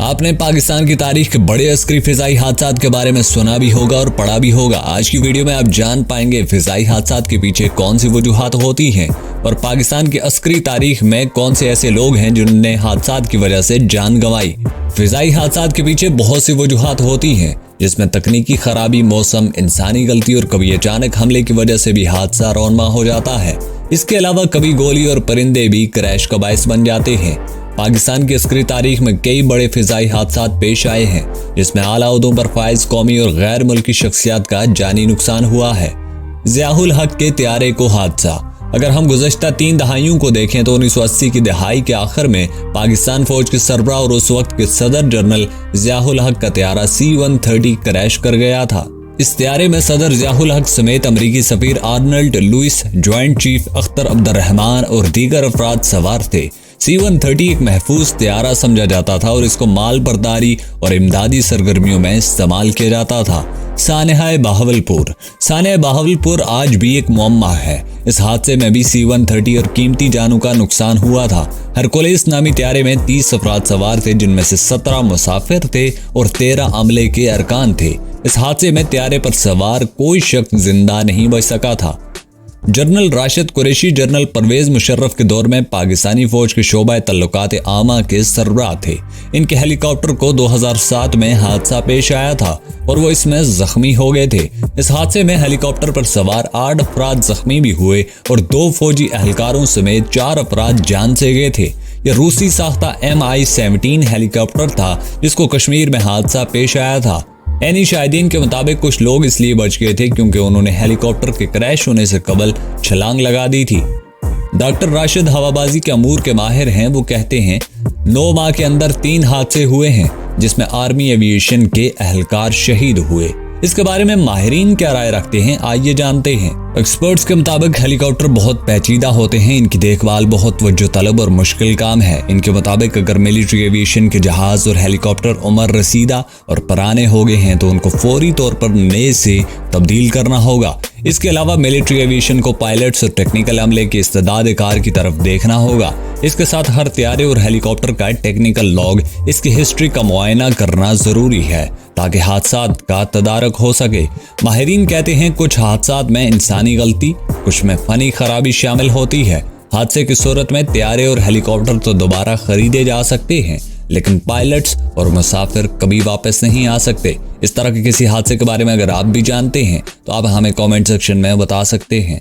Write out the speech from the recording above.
آپ نے پاکستان کی تاریخ کے بڑے عسکری فضائی حادثات کے بارے میں سنا بھی ہوگا اور پڑھا بھی ہوگا۔ آج کی ویڈیو میں آپ جان پائیں گے فضائی حادثات کے پیچھے کون سی وجوہات ہوتی ہیں اور پاکستان کی عسکری تاریخ میں کون سے ایسے لوگ ہیں جنہوں نے حادثات کی وجہ سے جان گنوائی۔ فضائی حادثات کے پیچھے بہت سی وجوہات ہوتی ہیں، جس میں تکنیکی خرابی، موسم، انسانی غلطی اور کبھی اچانک حملے کی وجہ سے بھی حادثہ رونما ہو جاتا ہے۔ اس کے علاوہ کبھی گولی اور پرندے بھی کریش کا باعث بن جاتے ہیں۔ پاکستان کی عسکری تاریخ میں کئی بڑے فضائی حادثات پیش آئے ہیں، جس میں اعلیٰ عہدوں پر فائز قومی اور غیر ملکی شخصیات کا جانی نقصان ہوا ہے۔ ضیاء الحق کے طیارے کو حادثہ۔ اگر ہم گزشتہ 3 دہائیوں کو دیکھیں تو 1980 کی دہائی کے آخر میں پاکستان فوج کے سربراہ اور اس وقت کے صدر جنرل ضیاء الحق کا طیارہ C-130 کریش کر گیا تھا۔ اس طیارے میں صدر ضیاء الحق سمیت امریکی سفیر Arnold Lewis, joint chief Akhtar Abdul Rahman اور دیگر افراد سوار تھے۔ C-130 ایک محفوظ طیارہ سمجھا جاتا تھا اور اس کو مال برداری اور امدادی سرگرمیوں میں استعمال کیا جاتا تھا۔ سانحہ بہاولپور۔ سانحہ بہاولپور آج بھی ایک معمہ ہے۔ اس حادثے میں بھی C-130 اور قیمتی جانوں کا نقصان ہوا تھا۔ ہرکولیس نامی طیارے میں 30 افراد سوار تھے، جن میں سے 17 مسافر تھے اور 13 عملے کے ارکان تھے۔ اس حادثے میں طیارے پر سوار کوئی شخص زندہ نہیں بچ سکا تھا۔ جنرل راشد قریشی جنرل پرویز مشرف کے دور میں پاکستانی فوج کے شعبہ تعلقات عامہ کے سربراہ تھے۔ ان کے ہیلی کاپٹر کو 2007 میں حادثہ پیش آیا تھا اور وہ اس میں زخمی ہو گئے تھے۔ اس حادثے میں ہیلی کاپٹر پر سوار 8 افراد زخمی بھی ہوئے اور 2 فوجی اہلکاروں سمیت 4 افراد جان سے گئے تھے۔ یہ روسی ساختہ Mi-17 ہیلی کاپٹر تھا جس کو کشمیر میں حادثہ پیش آیا تھا۔ عینی شاہدین کے مطابق کچھ لوگ اس لیے بچ گئے تھے کیونکہ انہوں نے ہیلی کاپٹر کے کریش ہونے سے قبل چھلانگ لگا دی تھی۔ ڈاکٹر راشد ہوابازی کے امور کے ماہر ہیں۔ وہ کہتے ہیں 9 ماہ کے اندر 3 حادثے ہوئے ہیں جس میں آرمی ایوییشن کے اہلکار شہید ہوئے۔ اس کے بارے میں ماہرین کیا رائے رکھتے ہیں، آئیے جانتے ہیں۔ ایکسپرٹس کے مطابق ہیلی کاپٹر بہت پیچیدہ ہوتے ہیں، ان کی دیکھ بھال بہت توجہ طلب اور مشکل کام ہے۔ ان کے مطابق اگر ملٹری ایوییشن کے جہاز اور ہیلی کاپٹر عمر رسیدہ اور پرانے ہو گئے ہیں تو ان کو فوری طور پر نئے سے تبدیل کرنا ہوگا۔ اس کے علاوہ ملٹری ایوییشن کو پائلٹس اور ٹیکنیکل عملے کی استعداد کار کی طرف دیکھنا ہوگا۔ اس کے ساتھ ہر طیارے اور ہیلی کاپٹر کا ٹیکنیکل لاگ، اس کی ہسٹری کا معائنہ کرنا ضروری ہے تاکہ حادثات کا تدارک ہو سکے۔ ماہرین کہتے ہیں کچھ حادثات میں انسانی غلطی، کچھ میں فنی خرابی شامل ہوتی ہے۔ حادثے کی صورت میں طیارے اور ہیلی کاپٹر تو دوبارہ خریدے جا سکتے ہیں، لیکن پائلٹس اور مسافر کبھی واپس نہیں آ سکتے۔ اس طرح کے کسی حادثے کے بارے میں اگر آپ بھی جانتے ہیں تو آپ ہمیں کامنٹ سیکشن میں بتا سکتے ہیں۔